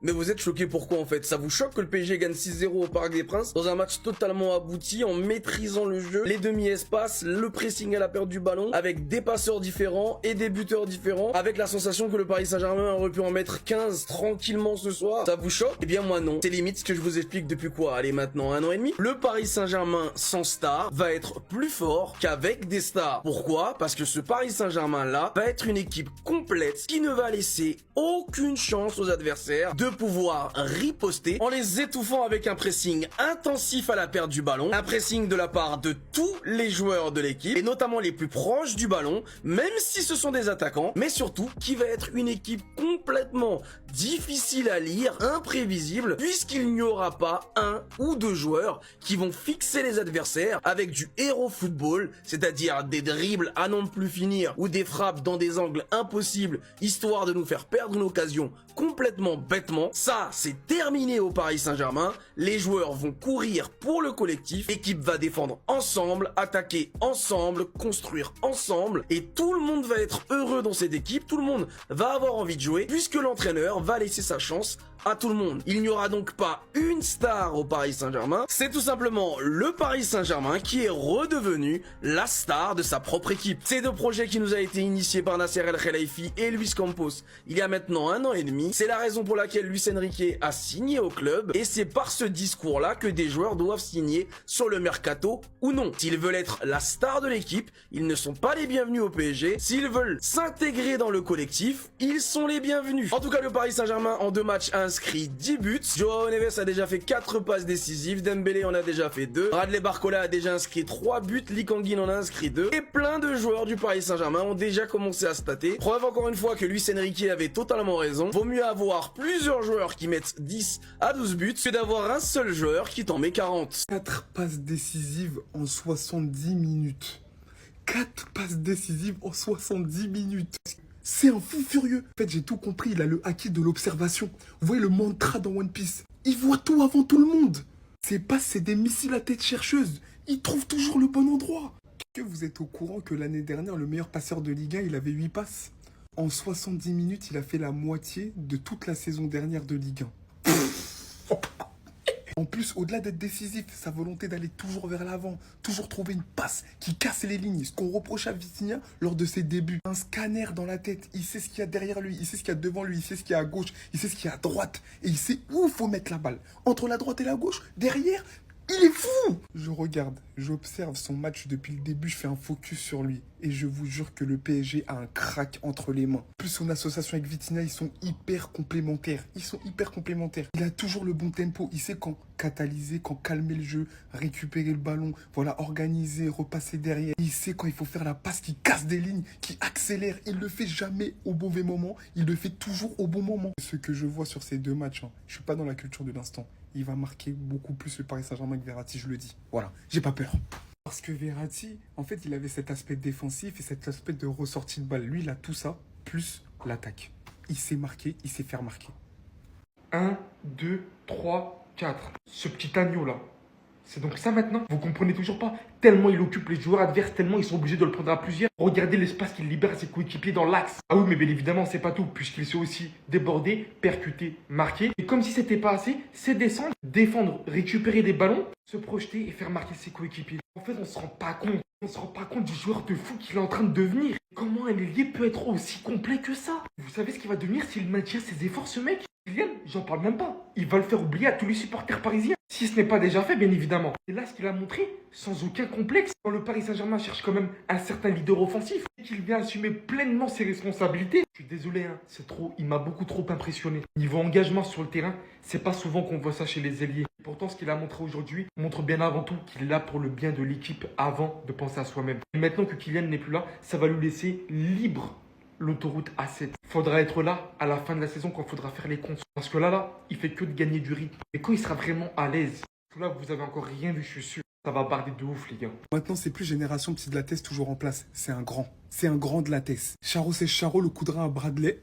Mais vous êtes choqués pourquoi en fait? Ça vous choque que le PSG gagne 6-0 au Parc des Princes dans un match totalement abouti, en maîtrisant le jeu, les demi-espaces, le pressing à la perte du ballon, avec des passeurs différents et des buteurs différents, avec la sensation que le Paris Saint-Germain aurait pu en mettre 15 tranquillement ce soir? Ça vous choque? Eh bien moi non. C'est limite ce que je vous explique depuis quoi? Allez, maintenant 1 an et demi. Le Paris Saint-Germain sans star va être plus fort qu'avec des stars. Pourquoi? Parce que ce Paris Saint-Germain là va être une équipe complète qui ne va laisser aucune chance aux adversaires de pouvoir riposter en les étouffant avec un pressing intensif à la perte du ballon, un pressing de la part de tous les joueurs de l'équipe et notamment les plus proches du ballon, même si ce sont des attaquants, mais surtout qui va être une équipe complètement difficile à lire, imprévisible, puisqu'il n'y aura pas un ou deux joueurs qui vont fixer les adversaires avec du héros football, c'est-à-dire des dribbles à n'en plus finir ou des frappes dans des angles impossibles, histoire de nous faire perdre une occasion complètement bêtement. Ça, c'est terminé au Paris Saint-Germain. Les joueurs vont courir pour le collectif, l'équipe va défendre ensemble, attaquer ensemble, construire ensemble, et tout le monde va être heureux dans cette équipe, tout le monde va avoir envie de jouer, puisque l'entraîneur va laisser sa chance à tout le monde. Il n'y aura donc pas une star au Paris Saint-Germain, c'est tout simplement le Paris Saint-Germain qui est redevenu la star de sa propre équipe. C'est deux projets qui nous a été initiés par Nasser El Khelaifi et Luis Campos il y a maintenant 1 an et demi. C'est la raison pour laquelle Luis Enrique a signé au club, et c'est par ce discours-là que des joueurs doivent signer sur le mercato ou non. S'ils veulent être la star de l'équipe, ils ne sont pas les bienvenus au PSG. S'ils veulent s'intégrer dans le collectif, ils sont les bienvenus. En tout cas, le Paris Saint-Germain en 2 matchs a inscrit 10 buts. Joao Neves a déjà fait 4 passes décisives. Dembélé en a déjà fait 2. Bradley Barcola a déjà inscrit 3 buts. Lee Kang-in en a inscrit 2. Et plein de joueurs du Paris Saint-Germain ont déjà commencé à stater. Preuve encore une fois que Luis Enrique avait totalement raison. Vaut mieux avoir plusieurs joueurs qui mettent 10 à 12 buts que d'avoir un seul joueur qui t'en met 40. 4 passes décisives en 70 minutes. 4 passes décisives en 70 minutes. C'est un fou furieux. En fait, j'ai tout compris. Il a le acquis de l'observation. Vous voyez le mantra dans One Piece. Il voit tout avant tout le monde. Ses passes, c'est des missiles à tête chercheuse. Il trouve toujours le bon endroit. Est-ce que vous êtes au courant que l'année dernière, le meilleur passeur de Ligue 1, il avait 8 passes? En 70 minutes, il a fait la moitié de toute la saison dernière de Ligue 1. En plus, au-delà d'être décisif, sa volonté d'aller toujours vers l'avant, toujours trouver une passe qui casse les lignes, ce qu'on reproche à Vitinha lors de ses débuts. Un scanner dans la tête, il sait ce qu'il y a derrière lui, il sait ce qu'il y a devant lui, il sait ce qu'il y a à gauche, il sait ce qu'il y a à droite, et il sait où il faut mettre la balle. Entre la droite et la gauche, derrière, il est fou! Je regarde, j'observe son match depuis le début, je fais un focus sur lui. Et je vous jure que le PSG a un crack entre les mains. Plus son association avec Vitinha, ils sont hyper complémentaires. Il a toujours le bon tempo. Il sait quand catalyser, quand calmer le jeu, récupérer le ballon, voilà, organiser, repasser derrière. Il sait quand il faut faire la passe qui casse des lignes, qui accélère. Il le fait jamais au mauvais moment. Il le fait toujours au bon moment. Ce que je vois sur ces 2 matchs, je suis pas dans la culture de l'instant. Il va marquer beaucoup plus le Paris Saint-Germain que Verratti, je le dis. Voilà, j'ai pas peur. Parce que Verratti, en fait, il avait cet aspect défensif et cet aspect de ressortie de balle. Lui, il a tout ça, plus l'attaque. Il sait marquer, il sait faire marquer. 1, 2, 3, 4. Ce petit agneau là. C'est donc ça maintenant? Vous comprenez toujours pas? Tellement il occupe les joueurs adverses, tellement ils sont obligés de le prendre à plusieurs. Regardez l'espace qu'il libère à ses coéquipiers dans l'axe. Ah oui, mais bien évidemment, c'est pas tout, puisqu'il sait aussi déborder, percuter, marquer. Et comme si c'était pas assez, c'est descendre, défendre, récupérer des ballons, se projeter et faire marquer ses coéquipiers. En fait, on se rend pas compte. On se rend pas compte du joueur de fou qu'il est en train de devenir. Comment un ailier peut être aussi complet que ça? Vous savez ce qu'il va devenir s'il maintient ses efforts, ce mec? Kylian, j'en parle même pas. Il va le faire oublier à tous les supporters parisiens. Si ce n'est pas déjà fait, bien évidemment. Et là, ce qu'il a montré, sans aucun complexe, quand le Paris Saint-Germain cherche quand même un certain leader offensif, et qu'il vient assumer pleinement ses responsabilités. Je suis désolé, c'est trop, il m'a beaucoup trop impressionné. Niveau engagement sur le terrain, c'est pas souvent qu'on voit ça chez les ailiers. Et pourtant, ce qu'il a montré aujourd'hui montre bien avant tout qu'il est là pour le bien de l'équipe avant de penser à soi-même. Et maintenant que Kylian n'est plus là, ça va lui laisser libre l'autoroute A7. Faudra être là à la fin de la saison quand il faudra faire les comptes. Parce que là, il fait que de gagner du rythme. Et quand il sera vraiment à l'aise, là, vous avez encore rien vu, je suis sûr. Ça va barder de ouf, les gars. Maintenant, c'est plus génération petit de la Teste toujours en place. C'est un grand. C'est un grand de la Teste. Charo, c'est Charo, le coup de rein à Bradley.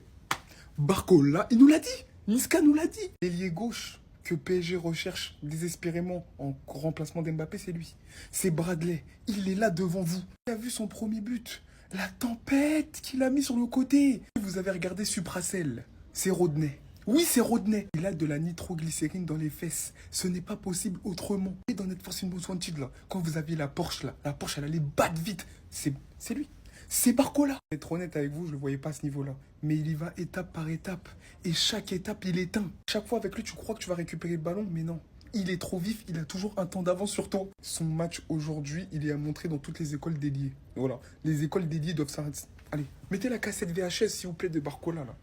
Barcola, il nous l'a dit. Niska nous l'a dit. L'ailier gauche que PSG recherche désespérément en remplacement d'Mbappé, c'est lui. C'est Bradley. Il est là devant vous. Il a vu son premier but. La tempête qu'il a mis sur le côté. Vous avez regardé Supracell. C'est Rodney. Oui, c'est Rodney. Il a de la nitroglycérine dans les fesses. Ce n'est pas possible autrement. Et dans Need for Speed Most Wanted, là, quand vous aviez la Porsche, là, la Porsche, elle allait battre vite. C'est lui. C'est Barcola. Pour être honnête avec vous, je ne le voyais pas à ce niveau-là. Mais il y va étape par étape. Et chaque étape, il éteint. Chaque fois avec lui, tu crois que tu vas récupérer le ballon, mais non. Il est trop vif, il a toujours un temps d'avance sur toi. Son match aujourd'hui, il est à montrer dans toutes les écoles dédiées. Voilà. Les écoles dédiées doivent s'arrêter. Allez, mettez la cassette VHS, s'il vous plaît, de Barcola, là.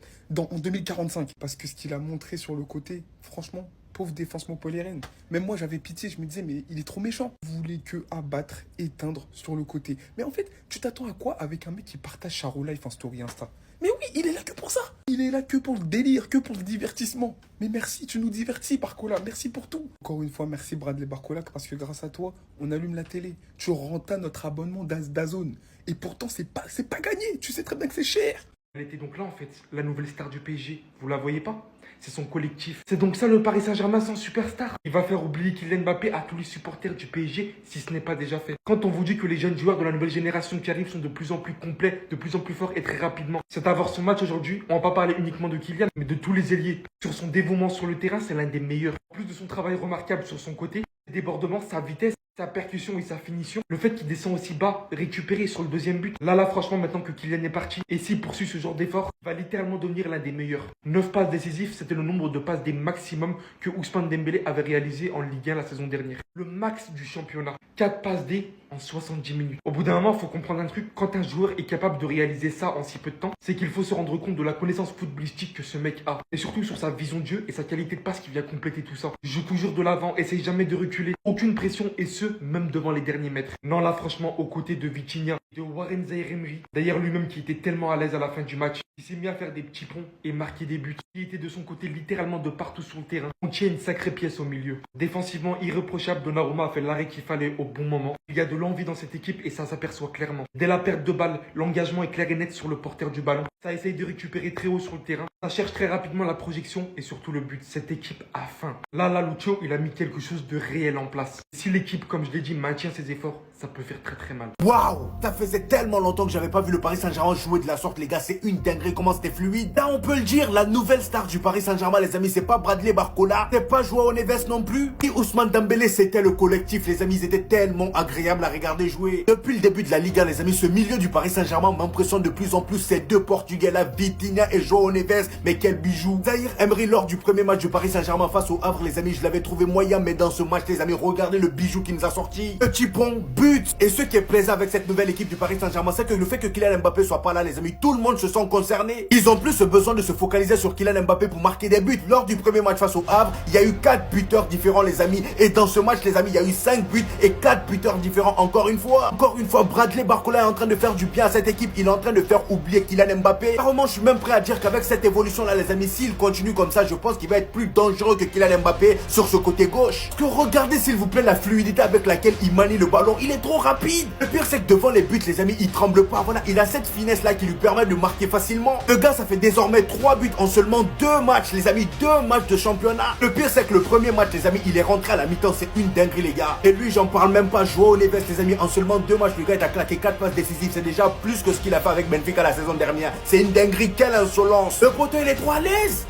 En 2045. Parce que ce qu'il a montré sur le côté, franchement, pauvre défense montpelliéraine. Même moi, j'avais pitié, je me disais, mais il est trop méchant. Vous voulez que abattre, éteindre sur le côté. Mais en fait, tu t'attends à quoi avec un mec qui partage Charo Life en story Insta? Mais oui, il est là que pour ça. Il est là que pour le délire, que pour le divertissement. Mais merci, tu nous divertis, Barcola. Merci pour tout. Encore une fois, merci Bradley Barcola, parce que grâce à toi, on allume la télé. Tu rentas notre abonnement d'Azone. Et pourtant, c'est pas gagné. Tu sais très bien que c'est cher. Elle était donc là en fait, la nouvelle star du PSG. Vous la voyez pas? C'est son collectif. C'est donc ça le Paris Saint-Germain sans superstar. Il va faire oublier Kylian Mbappé à tous les supporters du PSG si ce n'est pas déjà fait. Quand on vous dit que les jeunes joueurs de la nouvelle génération qui arrivent sont de plus en plus complets, de plus en plus forts et très rapidement, c'est à voir son match aujourd'hui. On va pas parler uniquement de Kylian, mais de tous les ailiers. Sur son dévouement sur le terrain, c'est l'un des meilleurs. En plus de son travail remarquable sur son côté, ses débordements, sa vitesse, sa percussion et sa finition, le fait qu'il descend aussi bas, récupéré sur le deuxième but. Là, franchement, maintenant que Kylian est parti, et s'il poursuit ce genre d'effort, il va littéralement devenir l'un des meilleurs. 9 passes décisives, c'était le nombre de passes des maximum que Ousmane Dembélé avait réalisé en Ligue 1 la saison dernière. Le max du championnat. 4 passes D en 70 minutes. Au bout d'un moment, il faut comprendre un truc. Quand un joueur est capable de réaliser ça en si peu de temps, c'est qu'il faut se rendre compte de la connaissance footballistique que ce mec a. Et surtout sur sa vision de jeu et sa qualité de passe qui vient compléter tout ça. Il joue toujours de l'avant, essaye jamais de reculer. Aucune pression et ce, même devant les derniers mètres. Non, là, franchement, aux côtés de Vitinha, de Warren Zaïre-Emery, d'ailleurs lui-même qui était tellement à l'aise à la fin du match, il s'est mis à faire des petits ponts et marquer des buts. Il était de son côté littéralement de partout sur le terrain. On tient une sacrée pièce au milieu. Défensivement irréprochable, Donnarumma a fait l'arrêt qu'il fallait au bon moment. Il y a de l'envie dans cette équipe et ça s'aperçoit clairement. Dès la perte de balle, l'engagement est clair et net sur le porteur du ballon. Ça essaye de récupérer très haut sur le terrain. Ça cherche très rapidement la projection et surtout le but. Cette équipe a faim. Là, Lucho, il a mis quelque chose de réel en place. Si l'équipe, comme je l'ai dit, maintient ses efforts, ça peut faire très très mal. Waouh, ça faisait tellement longtemps que j'avais pas vu le Paris Saint-Germain jouer de la sorte, les gars. C'est une dinguerie, comment c'était fluide. Là, on peut le dire, la nouvelle star du Paris Saint-Germain, les amis, c'est pas Bradley Barcola, c'est pas Joao Neves non plus. Et Ousmane Dembélé, c'était le collectif, les amis. Ils étaient tellement agréables à regarder jouer. Depuis le début de la Liga, les amis, ce milieu du Paris Saint-Germain m'impressionne de plus en plus. Ces deux Portugais là, Vitinha et Joao Neves, mais quel bijou. Zaïre-Emery, lors du premier match du Paris Saint-Germain face au Havre, les amis, je l'avais trouvé moyen, mais dans ce match, les amis, regardez le bijou qui nous a sorti. Petit pont, but. Et ce qui est plaisant avec cette nouvelle équipe du Paris Saint-Germain, c'est que le fait que Kylian Mbappé soit pas là, les amis, tout le monde se sent concerné. Ils ont plus besoin de se focaliser sur Kylian Mbappé pour marquer des buts. Lors du premier match face au Havre, il y a eu 4 buteurs différents, les amis. Et dans ce match, les amis, il y a eu 5 buts et 4 buteurs différents encore une fois. Encore une fois, Bradley Barcola est en train de faire du bien à cette équipe. Il est en train de faire oublier Kylian Mbappé. Carrément, je suis même prêt à dire qu'avec cette évolution-là, les amis, s'il continue comme ça, je pense qu'il va être plus dangereux que Kylian Mbappé sur ce côté gauche. Parce que regardez, s'il vous plaît, la fluidité avec laquelle il manie le ballon. Il est trop rapide. Le pire, c'est que devant les buts, les amis, il tremble pas. Voilà, il a cette finesse-là qui lui permet de marquer facilement. Le gars, ça fait désormais 3 buts en seulement 2 matchs, les amis. 2 matchs de championnat. Le pire, c'est que le premier match, les amis, il est rentré à la mi-temps. C'est une dinguerie, les gars. Et lui, j'en parle même pas. Joao Neves, les amis, en seulement 2 matchs, le gars, il a claqué 4 passes décisives. C'est déjà plus que ce qu'il a fait avec Benfica la saison dernière. C'est une dinguerie. Quelle insolence. Le poteau, il est trop à l'aise.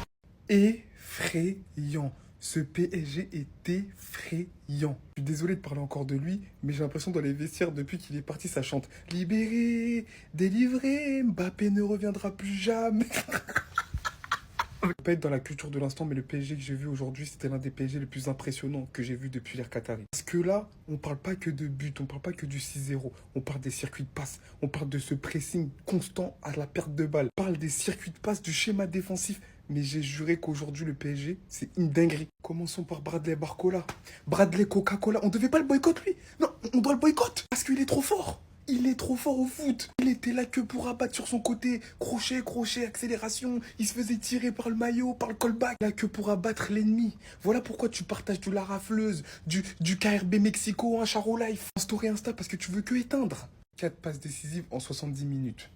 Effrayant. Ce PSG est effrayant. Je suis désolé de parler encore de lui, mais j'ai l'impression dans les vestiaires, depuis qu'il est parti, ça chante « Libéré, délivré, Mbappé ne reviendra plus jamais ». Je ne peux pas être dans la culture de l'instant, mais le PSG que j'ai vu aujourd'hui, c'était l'un des PSG les plus impressionnants que j'ai vu depuis l'ère Qatari. Parce que là, on parle pas que de but, on parle pas que du 6-0, on parle des circuits de passe, on parle de ce pressing constant à la perte de balle, on parle des circuits de passe, du schéma défensif. Mais j'ai juré qu'aujourd'hui, le PSG, c'est une dinguerie. Commençons par Bradley Barcola. Bradley Coca-Cola. On devait pas le boycotter, lui. Non, on doit le boycotter. Parce qu'il est trop fort. Il est trop fort au foot. Il était là que pour abattre sur son côté. Crochet, crochet, accélération. Il se faisait tirer par le maillot, par le callback. Là que pour abattre l'ennemi. Voilà pourquoi tu partages du La Rafleuse, du KRB Mexico, un Charo Life. En story Insta parce que tu veux que éteindre. 4 passes décisives en 70 minutes.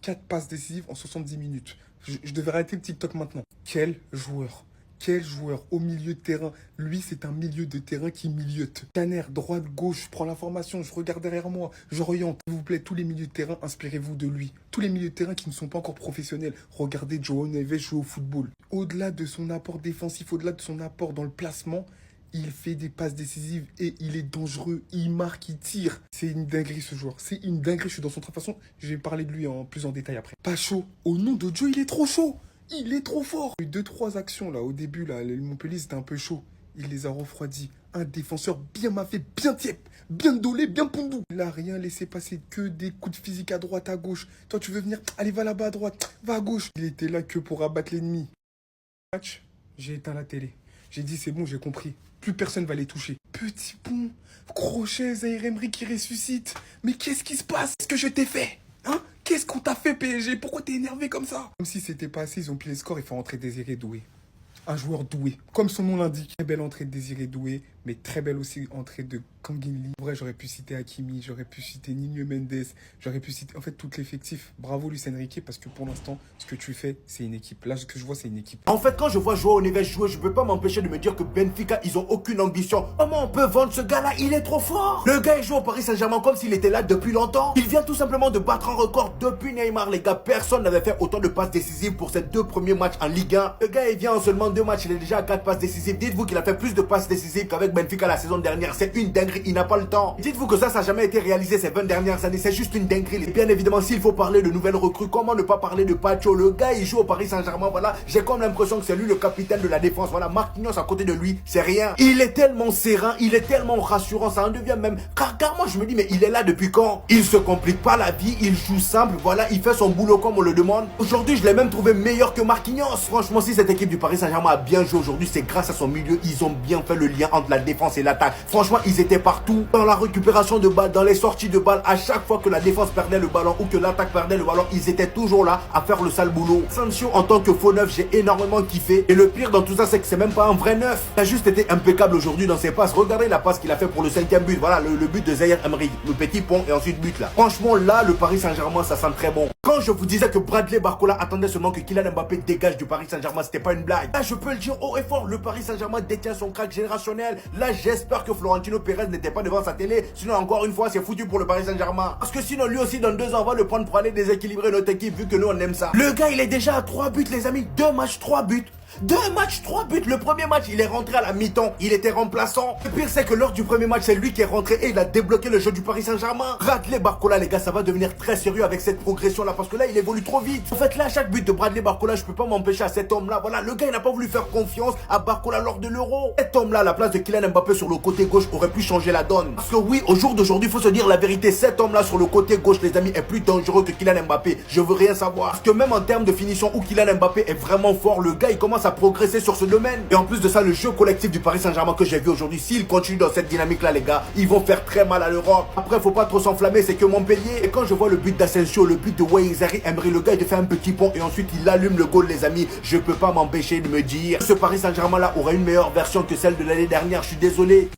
4 passes décisives en 70 minutes. Je devais arrêter le TikTok maintenant. Quel joueur. Quel joueur au milieu de terrain. Lui, c'est un milieu de terrain qui miliote. Scanner, droite, gauche, je prends l'information, je regarde derrière moi, j'oriente. S'il vous plaît, tous les milieux de terrain, inspirez-vous de lui. Tous les milieux de terrain qui ne sont pas encore professionnels, regardez João Neves jouer au football. Au-delà de son apport défensif, au-delà de son apport dans le placement, il fait des passes décisives et il est dangereux. Il marque, il tire. C'est une dinguerie ce joueur. C'est une dinguerie. Je suis dans son train. De toute façon, je vais parler de lui plus en détail après. Pas chaud. Au nom de Dieu, il est trop chaud. Il est trop fort. Il y a eu 2-3 actions là. Au début, là, le Montpellier, c'était un peu chaud. Il les a refroidis. Un défenseur bien maffé, bien tiep, bien dolé, bien pondou. Il n'a rien laissé passer, que des coups de physique à droite, à gauche. Toi, tu veux venir? Allez, va là-bas à droite, va à gauche. Il était là que pour abattre l'ennemi. Match, j'ai éteint la télé. J'ai dit, c'est bon, j'ai compris. Plus personne va les toucher. Petit pont, crochet, Zaïre Emery qui ressuscite. Mais qu'est-ce qui se passe? Qu'est-ce que je t'ai fait? Hein? Qu'est-ce qu'on t'a fait, PSG? Pourquoi t'es énervé comme ça? Comme si c'était pas assez, ils ont pris les scores, il faut rentrer Désiré Doué. Un joueur doué, comme son nom l'indique. Très belle entrée de Désiré Doué, mais très belle aussi entrée de Kanguinli. En vrai, j'aurais pu citer Hakimi, j'aurais pu citer Nuno Mendes, j'aurais pu citer en fait tout l'effectif. Bravo Luis Enrique, parce que pour l'instant, ce que tu fais, c'est une équipe. Là, ce que je vois, c'est une équipe. En fait, quand je vois João Neves jouer, je peux pas m'empêcher de me dire que Benfica, ils ont aucune ambition. Comment on peut vendre ce gars-là? Il est trop fort. Le gars, il joue au Paris Saint-Germain comme s'il était là depuis longtemps. Il vient tout simplement de battre un record depuis Neymar, les gars. Personne n'avait fait autant de passes décisives pour ses 2 premiers matchs en Ligue 1. Le gars, il vient en seulement 2 matchs, il est déjà à 4 passes décisives. Dites-vous qu'il a fait plus de passes décisives qu'avec Benfica la saison dernière. C'est une dinguerie, il n'a pas le temps. Dites-vous que ça n'a jamais été réalisé ces 20 dernières années. C'est juste une dinguerie. Et bien évidemment, s'il faut parler de nouvelles recrues, comment ne pas parler de Pacho? Le gars, il joue au Paris Saint-Germain. Voilà, j'ai comme l'impression que c'est lui le capitaine de la défense. Voilà, Marquinhos à côté de lui, c'est rien. Il est tellement serein, il est tellement rassurant. Ça en devient même. Car moi, je me dis, mais il est là depuis quand? Il se complique pas la vie, il joue simple. Voilà, il fait son boulot comme on le demande. Aujourd'hui, je l'ai même trouvé meilleur que Marquinhos. Franchement, si cette équipe du Paris Saint-Germain a bien joué aujourd'hui, c'est grâce à son milieu. Ils ont bien fait le lien entre la défense et l'attaque. Franchement, ils étaient partout. Dans la récupération de balles, dans les sorties de balles, à chaque fois que la défense perdait le ballon ou que l'attaque perdait le ballon, ils étaient toujours là à faire le sale boulot. Sancho, en tant que faux neuf, j'ai énormément kiffé. Et le pire dans tout ça, c'est que c'est même pas un vrai neuf. Il a juste été impeccable aujourd'hui dans ses passes. Regardez la passe qu'il a fait pour le 5e but. Voilà, le but de Zaïre Emery. Le petit pont et ensuite but là. Franchement, là, le Paris Saint-Germain, ça sent très bon. Quand je vous disais que Bradley Barcola attendait seulement que Kylian Mbappé dégage du Paris Saint-Germain, c'était pas une blague. Là, je peux le dire haut et fort, le Paris Saint-Germain détient son crack générationnel. Là, j'espère que Florentino Pérez n'était pas devant sa télé. Sinon, encore une fois, c'est foutu pour le Paris Saint-Germain. Parce que sinon, lui aussi, dans 2 ans, on va le prendre pour aller déséquilibrer notre équipe, vu que nous, on aime ça. Le gars, il est déjà à 3 buts, les amis. 2 matchs, 3 buts. 2 matchs, 3 buts. Le premier match, il est rentré à la mi-temps. Il était remplaçant. Le pire, c'est que lors du premier match, c'est lui qui est rentré et il a débloqué le jeu du Paris Saint-Germain. Bradley Barcola, les gars, ça va devenir très sérieux avec cette progression-là. Parce que là, il évolue trop vite. En fait, là, à chaque but de Bradley Barcola, je peux pas m'empêcher à cet homme-là. Voilà, le gars, il n'a pas voulu faire confiance à Barcola lors de l'Euro. Cet homme-là, à la place de Kylian Mbappé sur le côté gauche, aurait pu changer la donne. Parce que oui, au jour d'aujourd'hui, il faut se dire la vérité. Cet homme-là sur le côté gauche, les amis, est plus dangereux que Kylian Mbappé. Je veux rien savoir. Parce que même en termes de finition, où Kylian Mbappé est vraiment fort, le gars, il commence à progresser sur ce domaine. Et en plus de ça, le jeu collectif du Paris Saint-Germain que j'ai vu aujourd'hui, s'il continue dans cette dynamique-là, les gars, ils vont faire très mal à l'Europe. Après, faut pas trop s'enflammer, c'est que Montpellier. Et quand je vois le but d'Asensio, le but de Zaïre Emery, le gars, il te fait un petit pont et ensuite il allume le goal, les amis. Je peux pas m'empêcher de me dire, ce Paris Saint-Germain-là aura une meilleure version que celle de l'année dernière. Je suis désolé.